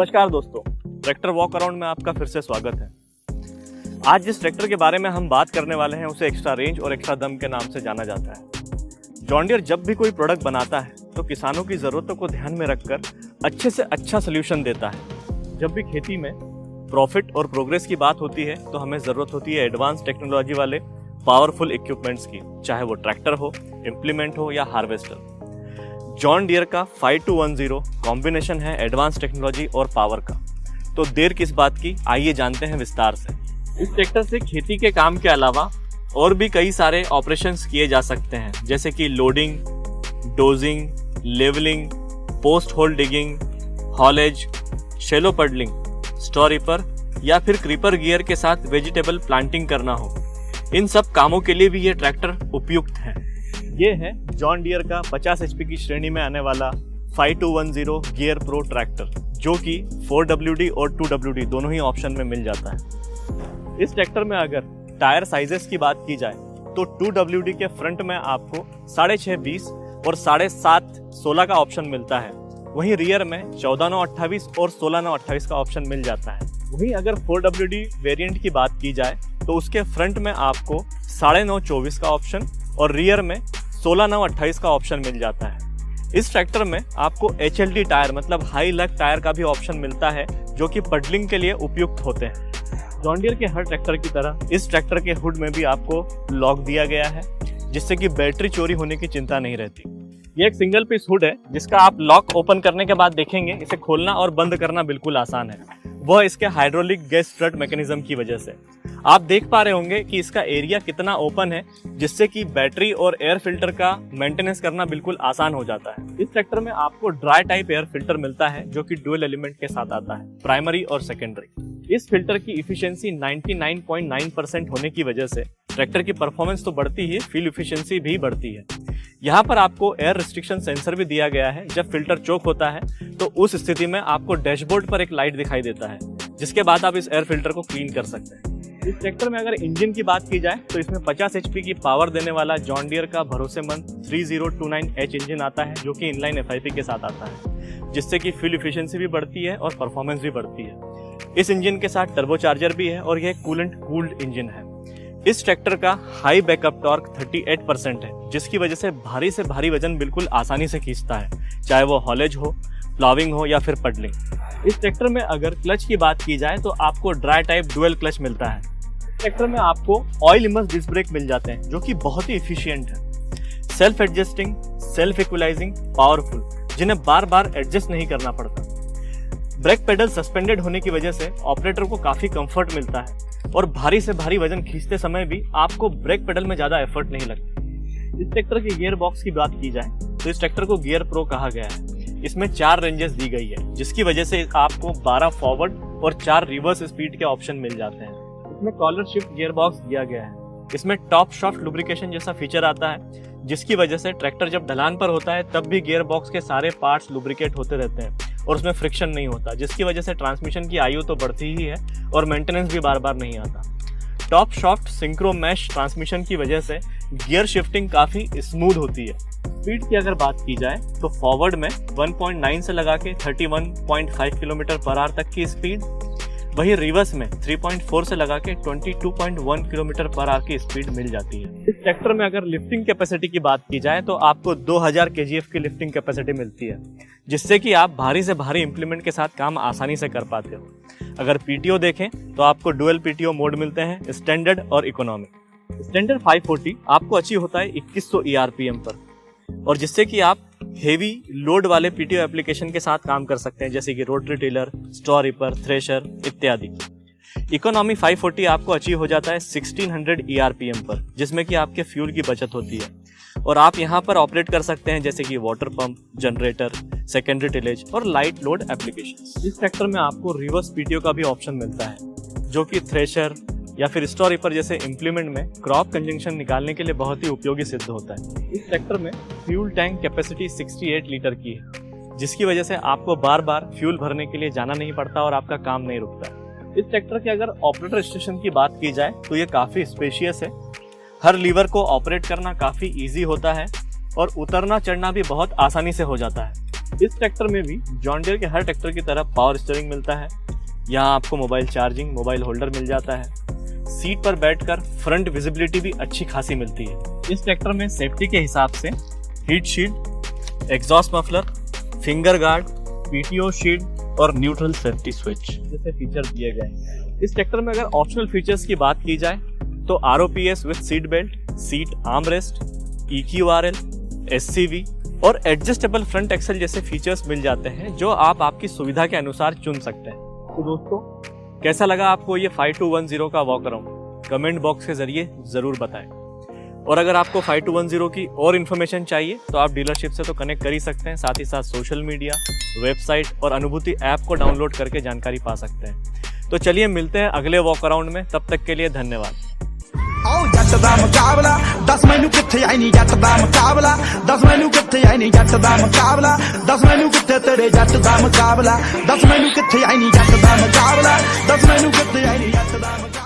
नमस्कार दोस्तों, tractor walk around में आपका फिर से स्वागत है। आज जिस ट्रैक्टर के बारे में हम बात करने वाले हैं उसे एक्स्ट्रा रेंज और एक्स्ट्रा दम के नाम से जाना जाता है। जॉन डियर जब भी कोई प्रोडक्ट बनाता है तो किसानों की ज़रूरतों को ध्यान में रखकर अच्छे से अच्छा सोल्यूशन देता है। जब भी खेती में प्रॉफिट और प्रोग्रेस की बात होती है तो हमें ज़रूरत होती है एडवांस टेक्नोलॉजी वाले पावरफुल इक्विपमेंट्स की, चाहे वो ट्रैक्टर हो, इम्प्लीमेंट हो या हार्वेस्टर। जॉन डियर का 5210 कॉम्बिनेशन है एडवांस टेक्नोलॉजी और पावर का। तो देर किस बात की, आइए जानते हैं विस्तार से। इस ट्रैक्टर से खेती के काम के अलावा और भी कई सारे ऑपरेशंस किए जा सकते हैं, जैसे कि loading, dozing, levelling, post hole digging, haulage, shallow puddling, straw reaper या फिर क्रीपर गियर के साथ वेजिटेबल प्लांटिंग करना हो। इन सब कामों के लिए भी ये ट्रैक्टर उपयुक्त है। ये है जॉन डियर का 50 HP की श्रेणी में आने वाला 5210 गियर प्रो ट्रैक्टर, जो कि 4WD और 2WD दोनों ही ऑप्शन में मिल जाता है। इस ट्रैक्टर में अगर टायर साइजेस की बात की जाए तो 2WD के फ्रंट में आपको 6.5 20 और 7.5 16 का ऑप्शन मिलता है। वहीं रियर में 14.9 28 और 16.9 28 का ऑप्शन मिल जाता है। वहीं अगर 4WD वेरिएंट की बात की जाए तो उसके फ्रंट में आपको 9.5 24 का ऑप्शन और रियर में 16.9 28 का ऑप्शन मिल जाता है। इस ट्रैक्टर में आपको HLD टायर मतलब हाई लग टायर का भी ऑप्शन मिलता है, जो कि पडलिंग के लिए उपयुक्त होते हैं। जॉन डियर के हर ट्रैक्टर की तरह इस ट्रैक्टर के हुड में भी आपको लॉक दिया गया है, जिससे कि बैटरी चोरी होने की चिंता नहीं रहती। ये एक सिंगल पीस हुड है, जिसका आप लॉक ओपन करने के बाद देखेंगे इसे खोलना और बंद करना बिल्कुल आसान है। वह इसके हाइड्रोलिक गैस स्ट्रट मैकेनिज्म की वजह से। आप देख पा रहे होंगे कि इसका एरिया कितना ओपन है, जिससे कि बैटरी और एयर फिल्टर का मेंटेनेंस करना बिल्कुल आसान हो जाता है। इस ट्रैक्टर में आपको ड्राई टाइप एयर फिल्टर मिलता है, जो कि डुअल एलिमेंट के साथ आता है, प्राइमरी और सेकेंडरी। इस फिल्टर की इफिशियंसी 99.9% होने की वजह से ट्रैक्टर की परफॉर्मेंस तो बढ़ती है, फ्यूल इफिशियंसी भी बढ़ती है। यहाँ पर आपको एयर रिस्ट्रिक्शन सेंसर भी दिया गया है। जब फिल्टर चोक होता है तो उस स्थिति में आपको डैशबोर्ड पर एक लाइट दिखाई देता है, जिसके बाद आप इस एयर फिल्टर को क्लीन कर सकते हैं। इस ट्रैक्टर में अगर इंजन की बात की जाए तो इसमें 50 HP की पावर देने वाला जॉन डियर का भरोसेमंद 3029H इंजन आता है, जो कि इनलाइन FIP के साथ आता है, जिससे कि फ्यूल इफिशियंसी भी बढ़ती है और परफॉर्मेंस भी बढ़ती है। इस इंजन के साथ टर्बोचार्जर भी है और यह कूलेंट कूल्ड इंजन है। इस ट्रैक्टर का हाई बैकअप टॉर्क 38% है, जिसकी वजह से भारी वजन बिल्कुल आसानी से खींचता है, चाहे वो हॉलेज हो, प्लाविंग हो या फिर पडलिंग। इस ट्रैक्टर में अगर क्लच की बात की जाए तो आपको ड्राई टाइप डुअल क्लच मिलता है। ट्रैक्टर में आपको ऑयल इमर्स डिस्क ब्रेक मिल जाते हैं, जो कि बहुत ही इफिशियंट है, self adjusting, self equalising, powerful, जिन्हें बार बार एडजस्ट नहीं करना पड़ता। ब्रेक पेडल सस्पेंडेड होने की वजह से ऑपरेटर को काफी कंफर्ट मिलता है और भारी से भारी वजन खींचते समय भी आपको ब्रेक पेडल में ज्यादा एफर्ट नहीं लगता। इस ट्रैक्टर के गियर बॉक्स की बात की जाए तो इस ट्रैक्टर को गियर प्रो कहा गया है। इसमें 4 रेंजेस दी गई है, जिसकी वजह से आपको 12 फॉरवर्ड और 4 रिवर्स स्पीड के ऑप्शन मिल जाते हैं। इसमें कॉलर शिफ्ट गियर बॉक्स दिया गया है। इसमें टॉप शॉफ्ट लुब्रिकेशन जैसा फीचर आता है, जिसकी वजह से ट्रैक्टर जब ढलान पर होता है तब भी गियर बॉक्स के सारे पार्ट्स लुब्रिकेट होते रहते हैं और उसमें फ्रिक्शन नहीं होता, जिसकी वजह से ट्रांसमिशन की आयु तो बढ़ती ही है और मेंटेनेंस भी बार बार नहीं आता। Top shaft synchromesh transmission की वजह से गियर शिफ्टिंग काफी स्मूथ होती है। स्पीड की अगर बात की जाए तो फॉरवर्ड में 1.9 से लगा के 31.5 km/h तक की स्पीड, वहीं रिवर्स में 3.4 से लगा के 22.1 km/h की स्पीड मिल जाती है। इस ट्रैक्टर में अगर लिफ्टिंग कैपेसिटी की बात की जाए तो आपको 2000 kgf की लिफ्टिंग कैपेसिटी मिलती है, जिससे कि आप भारी से भारी इंप्लीमेंट के साथ काम आसानी से कर पाते हो। अगर PTO देखें तो आपको डुअल PTO मोड मिलते हैं, स्टैंडर्ड और इकोनॉमी। स्टैंडर्ड 540 आपको अचीव होता है 2100 ERPM पर, और जिससे कि आप हेवी लोड वाले PTO एप्लीकेशन के साथ काम कर सकते हैं, जैसे कि रोटरी टिलर, स्टॉ रीपर, थ्रेशर इत्यादि। इकोनॉमी 540 आपको अचीव हो जाता है 1600 ERPM पर, जिसमें कि आपके फ्यूल की बचत होती है और आप यहाँ पर ऑपरेट कर सकते हैं, जैसे कि water pump, generator, secondary tillage और लाइट लोड एप्लीकेशन। इस ट्रैक्टर में आपको रिवर्स PTO का भी ऑप्शन मिलता है, जो कि थ्रेशर या फिर स्टॉ रीपर जैसे इम्प्लीमेंट में क्रॉप कंजंक्शन निकालने के लिए बहुत ही उपयोगी सिद्ध होता है। इस ट्रैक्टर में फ्यूल टैंक कैपेसिटी 68 लीटर की है, जिसकी वजह से आपको बार बार फ्यूल भरने के लिए जाना नहीं पड़ता और आपका काम नहीं रुकता। इस ट्रैक्टर के अगर ऑपरेटर स्टेशन की बात की जाए तो ये काफी स्पेशियस है। हर लीवर को ऑपरेट करना काफी ईजी होता है और उतरना चढ़ना भी बहुत आसानी से हो जाता है। इस ट्रैक्टर में भी जॉन डियर के हर ट्रैक्टर की तरह पावर स्टीयरिंग मिलता है। यहाँ आपको मोबाइल चार्जिंग, मोबाइल होल्डर मिल जाता है। सीट पर बैठकर फ्रंट विजिबिलिटी भी अच्छी खासी मिलती है। इस ट्रैक्टर में सेफ्टी के हिसाब से heat shield, exhaust muffler, finger guard, PTO shield और न्यूट्रल सेफ्टी स्विच जैसे फीचर दिए गए हैं। इस ट्रैक्टर में अगर ऑप्शनल फीचर्स की बात की जाए तो ROPS with seat belt, seat armrest, EQRL, SCV और एडजस्टेबल फ्रंट एक्सल जैसे फीचर्स मिल जाते हैं जो आप आपकी सुविधा के अनुसार चुन सकते हैं। तो दोस्तों, कैसा लगा आपको ये 5210 का वॉक अराउंड? कमेंट बॉक्स के जरिए जरूर बताएं। और अगर आपको 5210 की और इन्फॉर्मेशन चाहिए तो आप डीलरशिप से तो कनेक्ट कर ही सकते हैं, साथ ही साथ सोशल मीडिया, वेबसाइट और अनुभूति ऐप को डाउनलोड करके जानकारी पा सकते हैं। तो चलिए मिलते हैं अगले वॉक अराउंड में, तब तक के लिए धन्यवाद। जट दा मुकाबला 10 मैनू किथे आई नहीं, जट दा मुकाबला 10 मैनू किथे आई नहीं, जट दा मुकाबला 10 मैनू किथे तेरे जट दा मुकाबला 10 मैनू किथे आई नहीं, जट दा मुकाबला 10 मैनू किथे आई नहीं, जट दा मुकाबला।